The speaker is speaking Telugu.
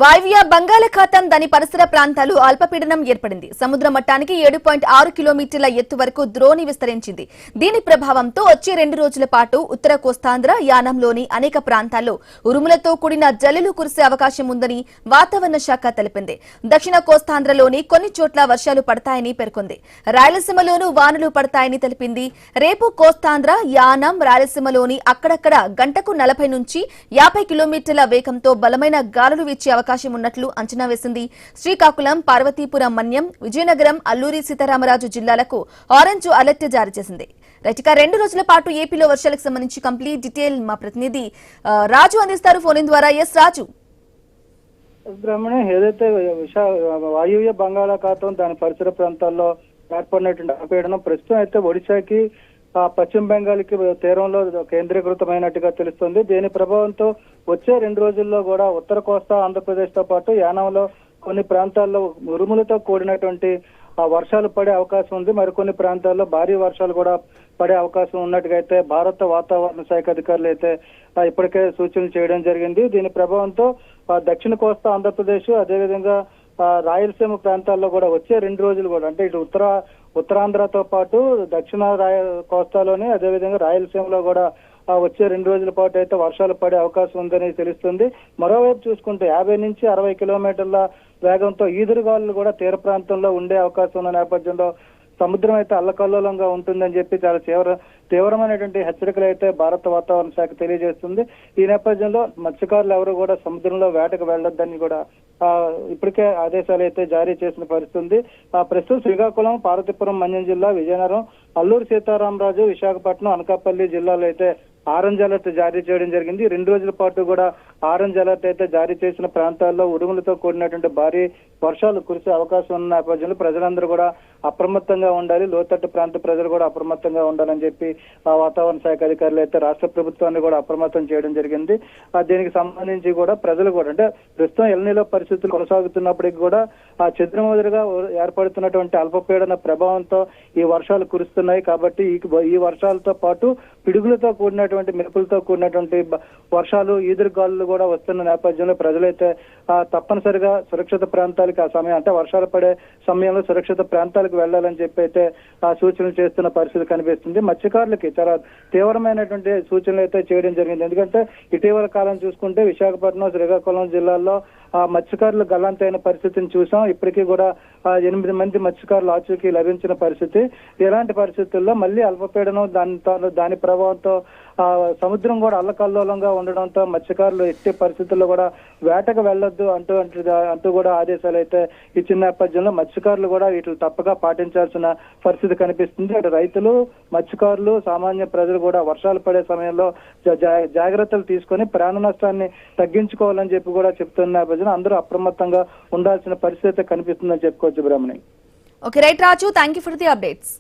వాయువ్య బంగాళాఖాతం దాని పరిసర ప్రాంతాలు అల్పపీడనం ఏర్పడింది. సముద్ర మట్టానికి 7.6 కిలోమీటర్ల ఎత్తు వరకు ద్రోణి విస్తరించింది. దీని ప్రభావంతో వచ్చే 2 రోజుల పాటు ఉత్తర కోస్తాంధ్ర, యానంలోని అనేక ప్రాంతాల్లో ఉరుములతో కూడిన జల్లులు కురిసే అవకాశం ఉందని వాతావరణ శాఖ తెలిపింది. దక్షిణ కోస్తాంధ్రలోని కొన్ని చోట్ల వర్షాలు పడతాయని పేర్కొంది. రాయలసీమలోనూ వానలు పడతాయని తెలిపింది. రేపు కోస్తాంధ్ర, యానం, రాయలసీమలోని అక్కడక్కడ గంటకు 40 నుంచి 50 కిలోమీటర్ల వేగంతో బలమైన గాలులు వీచే అవకాశం ఉన్నట్లు అంచనా వేసింది. శ్రీకాకుళం, పార్వతీపురం, మన్యం, విజయనగరం, అల్లూరి సీతారామరాజు జిల్లాలకు ఆరెంజ్ అలర్ట్ జారీ చేసింది. రైట్గా 2 రోజుల పాటు ఏపీలో వర్షాలకు సంబంధించి కంప్లీట్ డీటెయిల్ మా ప్రతినిధి రాజు అందిస్తారు ఫోన్ ద్వారా. ఎస్ రాజు. ఏదైతే వాయువ్య బంగాళాఖాతం దాని పరిసర ప్రాంతాల్లో ఏర్పడినటువంటి అల్పపీడనం ప్రస్తుతం అయితే ఒడిశాకి పశ్చిమ బెంగాల్ కి తీరంలో కేంద్రీకృతమైనట్టుగా తెలుస్తుంది. దీని ప్రభావంతో వచ్చే 2 రోజుల్లో కూడా ఉత్తర కోస్తా ఆంధ్రప్రదేశ్ తో పాటు యానంలో కొన్ని ప్రాంతాల్లో ఉరుములతో కూడినటువంటి వర్షాలు పడే అవకాశం ఉంది. మరికొన్ని ప్రాంతాల్లో భారీ వర్షాలు కూడా పడే అవకాశం ఉన్నట్టుగా అయితే భారత వాతావరణ శాఖ అధికారులు అయితే ఇప్పటికే సూచనలు చేయడం జరిగింది. దీని ప్రభావంతో దక్షిణ కోస్తా ఆంధ్రప్రదేశ్, అదేవిధంగా రాయలసీమ ప్రాంతాల్లో కూడా వచ్చే 2 రోజులు కూడా అంటే ఇటు ఉత్తరాంధ్రతో పాటు దక్షిణ కోస్తాలోని అదేవిధంగా రాయలసీమలో కూడా వచ్చే 2 రోజుల పాటు అయితే వర్షాలు పడే అవకాశం ఉందని తెలుస్తుంది. మరోవైపు చూసుకుంటే 50 నుంచి 60 కిలోమీటర్ల వేగంతో ఈదురుగాలులు కూడా తీర ప్రాంతంలో ఉండే అవకాశం ఉన్న నేపథ్యంలో సముద్రం అయితే అల్లకల్లోలంగా ఉంటుందని చెప్పి చాలా తీవ్రమైనటువంటి హెచ్చరికలు అయితే భారత వాతావరణ శాఖ తెలియజేస్తుంది. ఈ నేపథ్యంలో మత్స్యకారులు ఎవరు కూడా సముద్రంలో వేటకు వెళ్లొద్దని కూడా ఇప్పటికే ఆదేశాలు అయితే జారీ చేసిన పరిస్థితి ఉంది. ప్రస్తుతం శ్రీకాకుళం, పార్వతీపురం, మన్యం జిల్లా, విజయనగరం, అల్లూరు సీతారామరాజు, విశాఖపట్నం, అనకాపల్లి జిల్లాలో అయితే ఆరెంజ్ అలర్ట్ జారీ చేయడం జరిగింది. 2 రోజుల పాటు కూడా ఆరెంజ్ అలర్ట్ అయితే జారీ చేసిన ప్రాంతాల్లో ఉరుములతో కూడినటువంటి భారీ వర్షాలు కురిసే అవకాశం ఉన్న నేపథ్యంలో ప్రజలందరూ కూడా అప్రమత్తంగా ఉండాలి. లోతట్టు ప్రాంత ప్రజలు కూడా అప్రమత్తంగా ఉండాలని చెప్పి వాతావరణ శాఖ అధికారులు అయితే రాష్ట్ర ప్రభుత్వాన్ని కూడా అప్రమత్తం చేయడం జరిగింది. దీనికి సంబంధించి కూడా ప్రజలు కూడా అంటే ప్రస్తుతం ఎల్నిలో పరిస్థితులు కొనసాగుతున్నప్పటికీ కూడా చెదురుమదురుగా ఏర్పడుతున్నటువంటి అల్పపీడన ప్రభావంతో ఈ వర్షాలు కురుస్తున్నాయి. కాబట్టి ఈ వర్షాలతో పాటు పిడుగులతో కూడినటువంటి మెరుపులతో కూడినటువంటి వర్షాలు, ఈదురుగాలులు కూడా వస్తున్న నేపథ్యంలో ప్రజలైతే తప్పనిసరిగా సురక్షిత ప్రాంతాలకి ఆ సమయం అంటే వర్షాలు పడే సమయంలో సురక్షిత ప్రాంతాలకు వెళ్లాలని చెప్పి అయితే సూచనలు చేస్తున్న పరిస్థితి కనిపిస్తుంది. మత్స్యకారులకి చాలా తీవ్రమైనటువంటి సూచనలు అయితే చేయడం జరిగింది. ఎందుకంటే ఇటీవల కాలం చూసుకుంటే విశాఖపట్నం, శ్రీకాకుళం జిల్లాల్లో మత్స్యకారులు గల్లంతైన పరిస్థితిని చూసాం. ఇప్పటికీ కూడా 8 మంది మత్స్యకారులు ఆచూకీ లభించిన పరిస్థితి. ఇలాంటి పరిస్థితుల్లో మళ్ళీ అల్పపీడనం దాని ప్రభావంతో సముద్రం కూడా అల్లకల్లోలంగా ఉండడంతో మత్స్యకారులు ఎట్టి పరిస్థితుల్లో కూడా వేటకు వెళ్లొద్దు అంటూ కూడా ఆదేశాలు అయితే ఇచ్చిన నేపథ్యంలో మత్స్యకారులు కూడా వీటిని తప్పగా పాటించాల్సిన పరిస్థితి కనిపిస్తుంది. అటు రైతులు, మత్స్యకారులు, సామాన్య ప్రజలు కూడా వర్షాలు పడే సమయంలో జాగ్రత్తలు తీసుకొని ప్రాణ నష్టాన్ని తగ్గించుకోవాలని చెప్పి కూడా చెప్తున్న నేపథ్యంలో అందరూ అప్రమత్తంగా ఉండాల్సిన పరిస్థితి కనిపిస్తుందని చెప్పుకోవచ్చు. Brahmani. Okay right Raju, thank you for the updates.